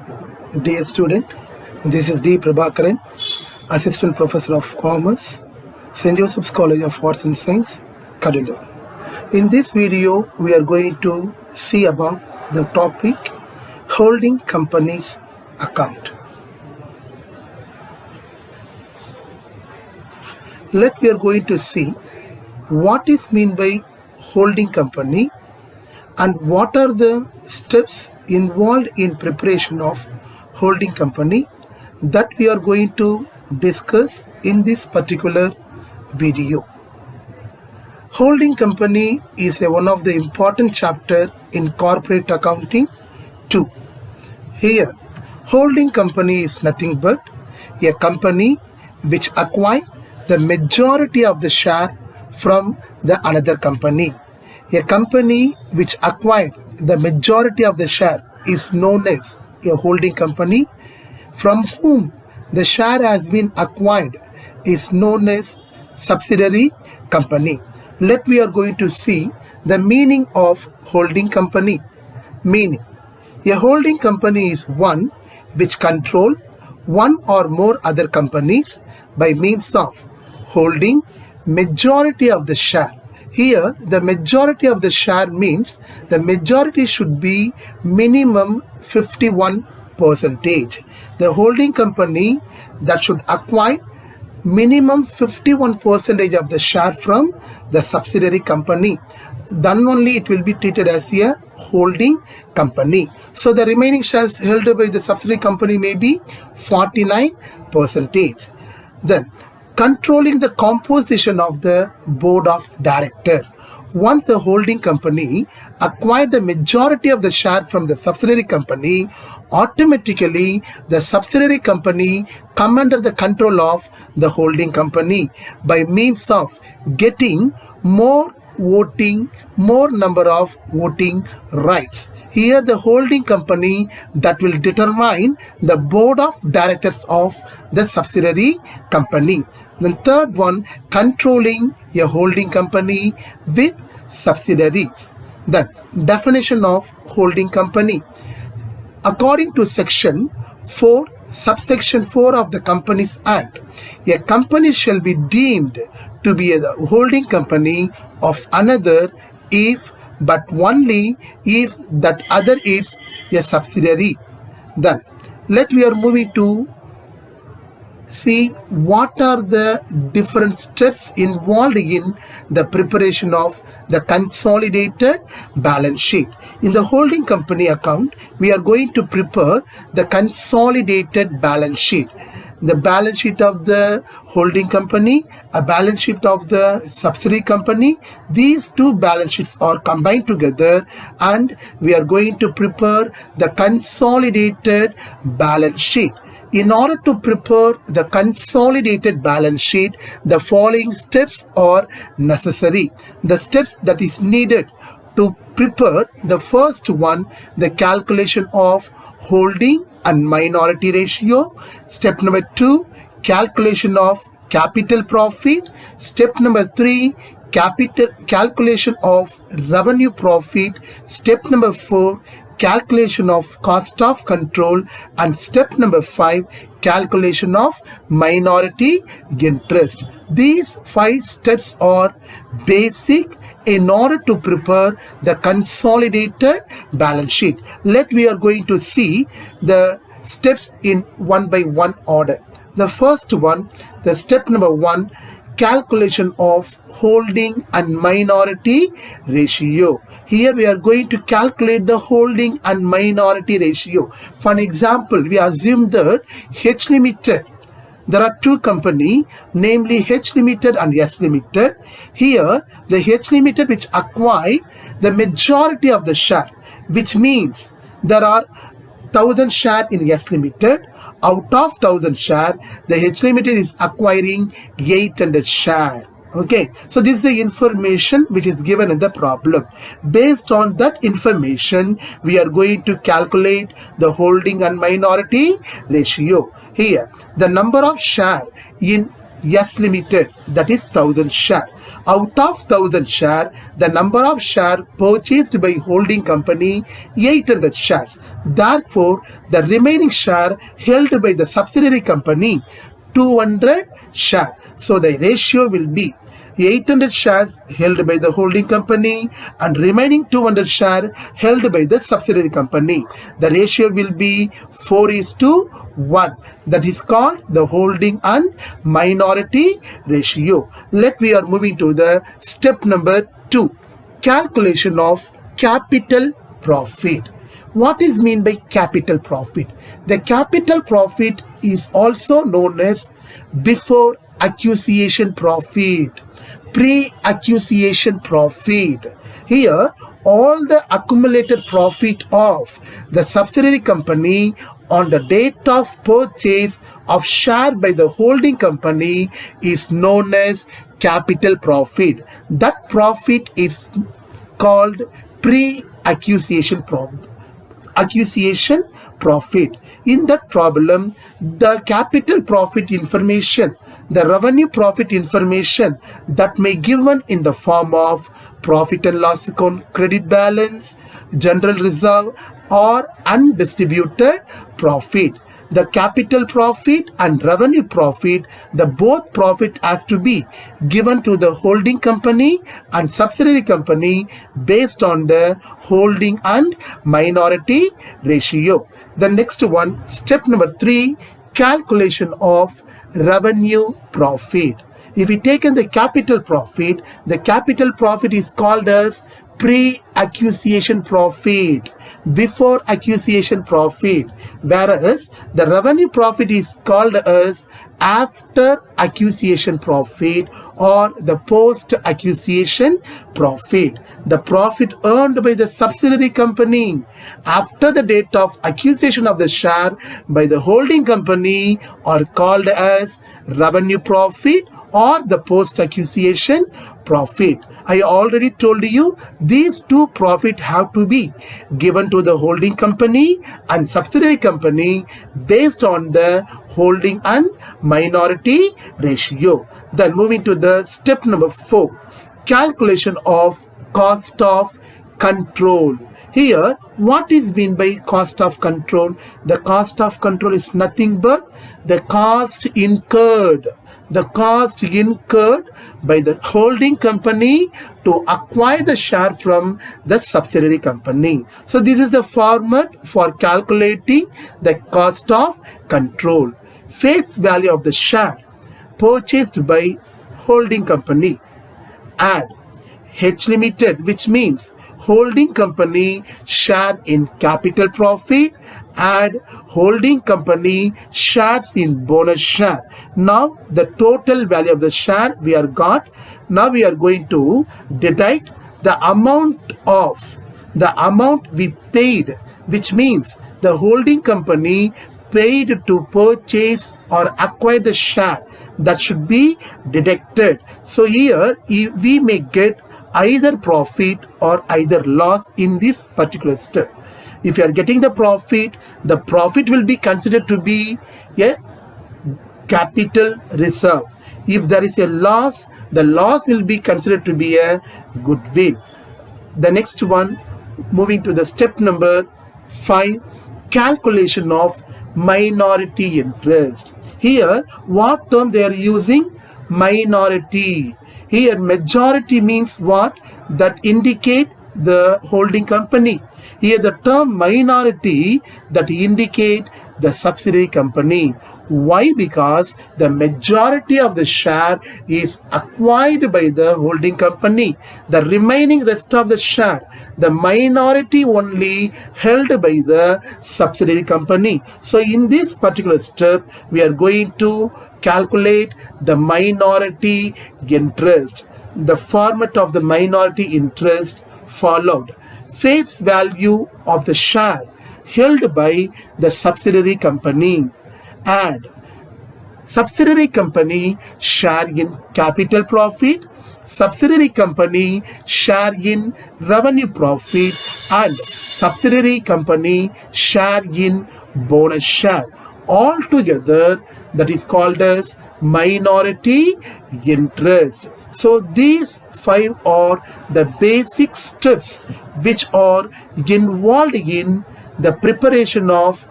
Dear student, this is D.Prabakaran, Assistant Professor of Commerce, St.Joseph's College of Arts and Science, Cuddalore. In this video, we are going to see about the topic holding company's account. We are going to see what is meant by holding company and what are the steps involved in preparation of holding company that we are going to discuss in this particular video. Holding company is one of the important chapter in corporate accounting too. Here, holding company is nothing but a company which acquire the majority of the share from the another company. A company which acquired the majority of the share is known as a holding company. From whom the share has been acquired is known as subsidiary company. We are going to see the meaning of holding company. Meaning, a holding company is one which control one or more other companies by means of holding majority of the share. Here, the majority of the share means the majority should be minimum 51%. The holding company that should acquire minimum 51% of the share from the subsidiary company. Then only it will be treated as a holding company. So the remaining shares held by the subsidiary company may be 49%. Then, controlling the composition of the board of directors. Once the holding company acquired the majority of the share from the subsidiary company, automatically the subsidiary company come under the control of the holding company by means of getting more number of voting rights. Here the holding company that will determine the board of directors of the subsidiary company. Then third one, controlling a holding company with subsidiaries. Then definition of holding company. According to section 4, subsection 4 of the Companies Act, a company shall be deemed to be a holding company of another if but only if that other is a subsidiary. Then we are moving to see what are the different steps involved in the preparation of the consolidated balance sheet. In the holding company account, we are going to prepare the consolidated balance sheet. The balance sheet of the holding company, a balance sheet of the subsidiary company. These two balance sheets are combined together and we are going to prepare the consolidated balance sheet. In order to prepare the consolidated balance sheet, the following steps are necessary. The steps that is needed to prepare: the first one, the calculation of holding and minority ratio. Step number 2, calculation of capital profit. Step number 3, calculation of revenue profit. Step number 4, calculation of cost of control, and step number 5, calculation of minority interest. These 5 steps are basic in order to prepare the consolidated balance sheet. We are going to see the steps in one by one order. The first one, the step number 1, calculation of holding and minority ratio. Here we are going to calculate the holding and minority ratio. For an example, we assume that H Limited, there are two companies, namely H Limited and S Limited. Here, the H Limited which acquire the majority of the share, which means there are 1000 share in S Limited. Out of 1000 share, the H Limited is acquiring 800 share. Okay, so this is the information which is given in the problem. Based on that information, we are going to calculate the holding and minority ratio. Here, the number of share in S Limited, that is 1000 share. Out of 1000 share, the number of share purchased by holding company 800 shares. Therefore, the remaining share held by the subsidiary company 200 share. So the ratio will be 800 shares held by the holding company and remaining 200 share held by the subsidiary company. The ratio will be 4:1. That is called the holding and minority ratio. We are moving to the step number 2. Calculation of capital profit. What is meant by capital profit? The capital profit is also known as before acquisition profit, pre-acquisition profit. Here, all the accumulated profit of the subsidiary company on the date of purchase of share by the holding company is known as capital profit. That profit is called pre-acquisition profit. In that problem, the capital profit information, the revenue profit information that may given in the form of profit and loss account, credit balance, general reserve, or undistributed profit. The capital profit and revenue profit, the both profit has to be given to the holding company and subsidiary company based on the holding and minority ratio. The next one, step number 3, calculation of revenue profit. If we take in the capital profit is called as pre-acquisition profit, before acquisition profit, whereas the revenue profit is called as after acquisition profit or the post acquisition profit. The profit earned by the subsidiary company after the date of acquisition of the share by the holding company are called as revenue profit or the post acquisition profit. I already told you these two profit have to be given to the holding company and subsidiary company based on the holding and minority ratio. Then moving to the step number 4, calculation of cost of control. Here, what is meant by cost of control? The cost of control is nothing but the cost incurred by the holding company to acquire the share from the subsidiary company. So this is the format for calculating the cost of control. Face value of the share purchased by holding company. Add H Limited, which means holding company share in capital profit, add holding company shares in bonus share. Now the total value of the share we are got. Now we are going to deduct the amount we paid, which means the holding company paid to purchase or acquire the share. That should be deducted. So here we may get either profit or either loss in this particular step. If you are getting the profit will be considered to be a capital reserve. If there is a loss, the loss will be considered to be a goodwill. The next one, moving to the step number 5, calculation of minority interest. Here, what term they are using? Minority. Here, majority means what? That indicate the holding company. Here, the term minority that indicate the subsidiary company. Why? Because the majority of the share is acquired by the holding company. The remaining rest of the share, the minority only held by the subsidiary company. So in this particular step, we are going to calculate the minority interest. The format of the minority interest followed. Face value of the share held by the subsidiary company. Add subsidiary company share in capital profit, subsidiary company share in revenue profit, and subsidiary company share in bonus share. All together, that is called as minority interest. So these 5 are the basic steps which are involved in the preparation of